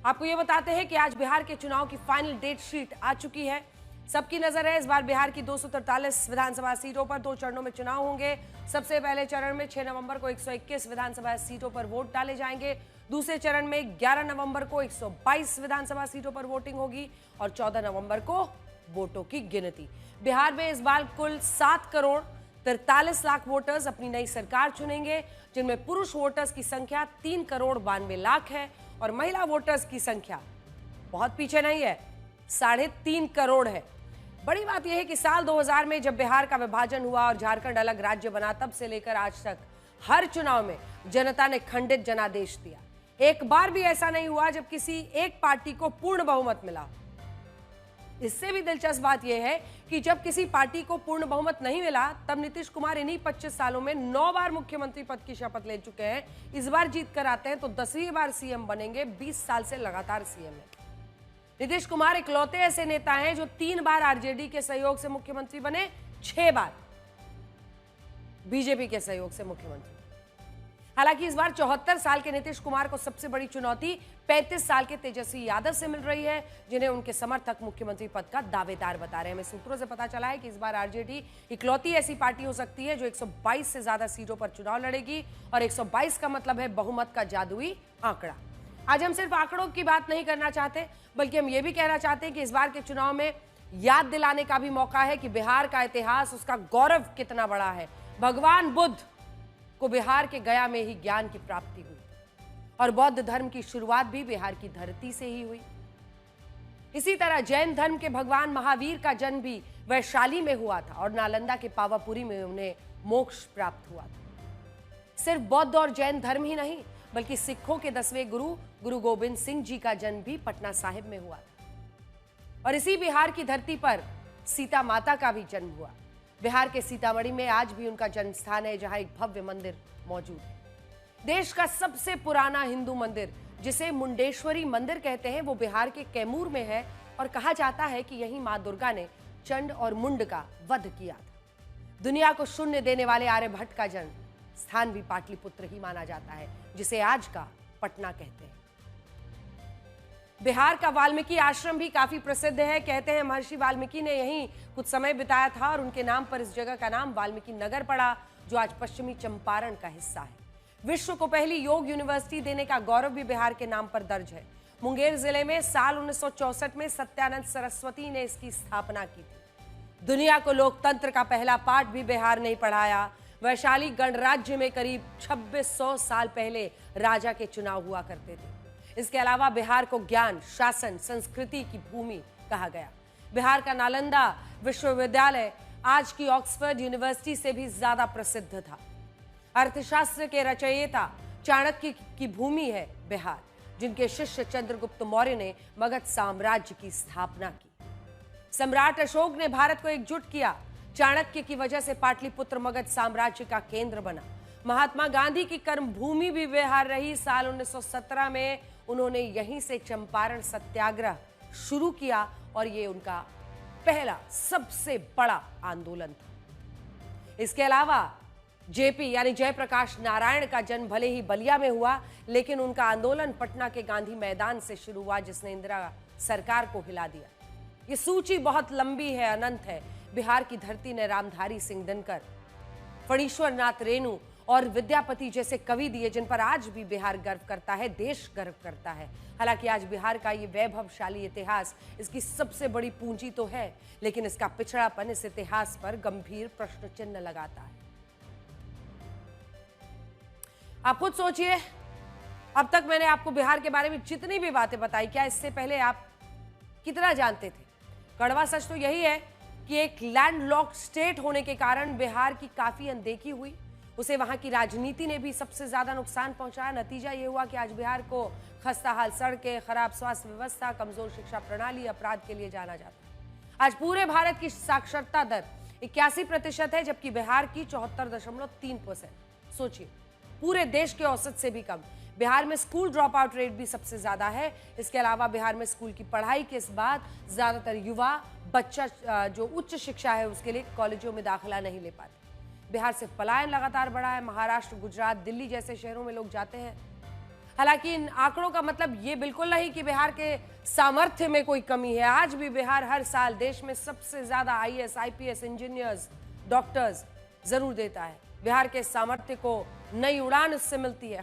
आपको ये बताते हैं कि आज बिहार के चुनाव की फाइनल डेट शीट आ चुकी है। सबकी नजर है इस बार बिहार की 243 विधानसभा सीटों पर 2 चरणों में चुनाव होंगे। सबसे पहले चरण में 6 नवंबर को 121 विधानसभा सीटों पर वोट डाले जाएंगे। दूसरे चरण में 11 नवंबर को 122 विधानसभा सीटों पर वोटिंग होगी और 14 नवंबर को वोटों की गिनती। बिहार में इस बार कुल 7 करोड़ 43 लाख वोटर्स अपनी नई सरकार चुनेंगे, जिनमें पुरुष वोटर्स की संख्या 3 करोड़ 92 लाख है और महिला वोटर्स की संख्या बहुत पीछे नहीं है, 3.5 करोड़ है। बड़ी बात यह है कि साल 2000 में जब बिहार का विभाजन हुआ और झारखंड अलग राज्य बना, तब से लेकर आज तक हर चुनाव में जनता ने खंडित जनादेश दिया। एक बार भी ऐसा नहीं हुआ जब किसी एक पार्टी को पूर्ण बहुमत मिला। इससे भी दिलचस्प बात यह है कि जब किसी पार्टी को पूर्ण बहुमत नहीं मिला, तब नीतीश कुमार इन्हीं 25 सालों में 9 बार मुख्यमंत्री पद की शपथ ले चुके हैं। इस बार जीत कर आते हैं तो 10वीं बार सीएम बनेंगे। 20 साल से लगातार सीएम है। नीतीश कुमार इकलौते ऐसे नेता हैं जो 3 बार आरजेडी के सहयोग से मुख्यमंत्री बने, 6 बार बीजेपी के सहयोग से मुख्यमंत्री। हालांकि इस बार 74 साल के नीतीश कुमार को सबसे बड़ी चुनौती 35 साल के तेजस्वी यादव से मिल रही है, जिन्हें उनके समर्थक मुख्यमंत्री पद का दावेदार बता रहे हैं। हमें सूत्रों से पता चला है कि इस बार आरजेडी इकलौती ऐसी पार्टी हो सकती है जो 122 से ज्यादा सीटों पर चुनाव लड़ेगी और 122 का मतलब है बहुमत का जादुई आंकड़ा। आज हम सिर्फ आंकड़ों की बात नहीं करना चाहते, बल्कि हम ये भी कहना चाहते हैं कि इस बार के चुनाव में याद दिलाने का भी मौका है कि बिहार का इतिहास, उसका गौरव कितना बड़ा है। भगवान बुद्ध को बिहार के गया में ही ज्ञान की प्राप्ति हुई और बौद्ध धर्म की शुरुआत भी बिहार की धरती से ही हुई। इसी तरह जैन धर्म के भगवान महावीर का जन्म भी वैशाली में हुआ था और नालंदा के पावापुरी में उन्हें मोक्ष प्राप्त हुआ था। सिर्फ बौद्ध और जैन धर्म ही नहीं, बल्कि सिखों के 10वें गुरु गोविंद सिंह जी का जन्म भी पटना साहिब में हुआ था और इसी बिहार की धरती पर सीता माता का भी जन्म हुआ। बिहार के सीतामढ़ी में आज भी उनका जन्म स्थान है, जहां एक भव्य मंदिर मौजूद है। देश का सबसे पुराना हिंदू मंदिर, जिसे मुंडेश्वरी मंदिर कहते हैं, वो बिहार के कैमूर में है और कहा जाता है कि यहीं मां दुर्गा ने चंड और मुंड का वध किया था। दुनिया को शून्य देने वाले आर्यभट्ट का जन्म स्थान भी पाटलिपुत्र ही माना जाता है, जिसे आज का पटना कहते हैं। बिहार का वाल्मीकि आश्रम भी काफी प्रसिद्ध है। कहते हैं महर्षि वाल्मीकि ने यहीं कुछ समय बिताया था और उनके नाम पर इस जगह का नाम वाल्मीकि नगर पड़ा, जो आज पश्चिमी चंपारण का हिस्सा है। विश्व को पहली योग यूनिवर्सिटी देने का गौरव भी बिहार के नाम पर दर्ज है। मुंगेर जिले में साल 1964 में सत्यानंद सरस्वती ने इसकी स्थापना की थी। दुनिया को लोकतंत्र का पहला पाठ भी बिहार ने पढ़ाया। वैशाली गणराज्य में करीब 2600 साल पहले राजा के चुनाव हुआ करते थे। इसके अलावा बिहार को ज्ञान, शासन, संस्कृति की भूमि कहा गया। बिहार का नालंदा विश्वविद्यालय आज की ऑक्सफोर्ड यूनिवर्सिटी से भी ज्यादा प्रसिद्ध था। अर्थशास्त्र के रचयिता चाणक्य की भूमि है बिहार, जिनके शिष्य चंद्रगुप्त मौर्य ने मगध साम्राज्य की स्थापना की। सम्राट अशोक ने भारत को एकजुट किया। चाणक्य की वजह से पाटलिपुत्र मगध साम्राज्य का केंद्र बना। महात्मा गांधी की कर्मभूमि भी बिहार रही। साल 1917 में उन्होंने यहीं से चंपारण सत्याग्रह शुरू किया और ये उनका पहला सबसे बड़ा आंदोलन था। इसके अलावा जेपी यानी जयप्रकाश नारायण का जन्म भले ही बलिया में हुआ, लेकिन उनका आंदोलन पटना के गांधी मैदान से शुरू हुआ, जिसने इंदिरा सरकार को हिला दिया। ये सूची बहुत लंबी है, अनंत है। बिहार की धरती ने रामधारी सिंह दिनकर, फणीश्वर नाथ रेणु और विद्यापति जैसे कवि दिए, जिन पर आज भी बिहार गर्व करता है, देश गर्व करता है। हालांकि आज बिहार का ये वैभवशाली इतिहास, इसकी सबसे बड़ी पूंजी तो है, लेकिन इसका पिछड़ापन इस इतिहास पर गंभीर प्रश्न चिन्ह लगाता है। आप खुद सोचिए, अब तक मैंने आपको बिहार के बारे में जितनी भी बातें बताई, क्या इससे पहले आप कितना जानते थे? कड़वा सच तो यही है कि एक लैंडलॉक्ड स्टेट होने के कारण बिहार की काफी अनदेखी हुई। उसे वहां की राजनीति ने भी सबसे ज्यादा नुकसान पहुंचाया। नतीजा ये हुआ कि आज बिहार को खस्ताहाल सड़कें, खराब स्वास्थ्य व्यवस्था, कमजोर शिक्षा प्रणाली, अपराध के लिए जाना जाता है। आज पूरे भारत की साक्षरता दर 81% है, जबकि बिहार की 74.3%। सोचिए, पूरे देश के औसत से भी कम। बिहार में स्कूल ड्रॉप आउट रेट भी सबसे ज्यादा है। इसके अलावा बिहार में स्कूल की पढ़ाई के बाद ज्यादातर युवा बच्चा जो उच्च शिक्षा है उसके लिए कॉलेजों में दाखिला नहीं ले पाते। बिहार से पलायन लगातार बढ़ा है। महाराष्ट्र, गुजरात, दिल्ली जैसे शहरों में लोग जाते हैं। हालांकि इन आंकड़ों का मतलब ये बिल्कुल नहीं कि बिहार के सामर्थ्य में कोई कमी है। आज भी बिहार हर साल देश में सबसे ज्यादा आईएएस, आईपीएस, इंजीनियर्स, डॉक्टर्स जरूर देता है। बिहार के सामर्थ्य को नई उड़ान उससे मिलती है।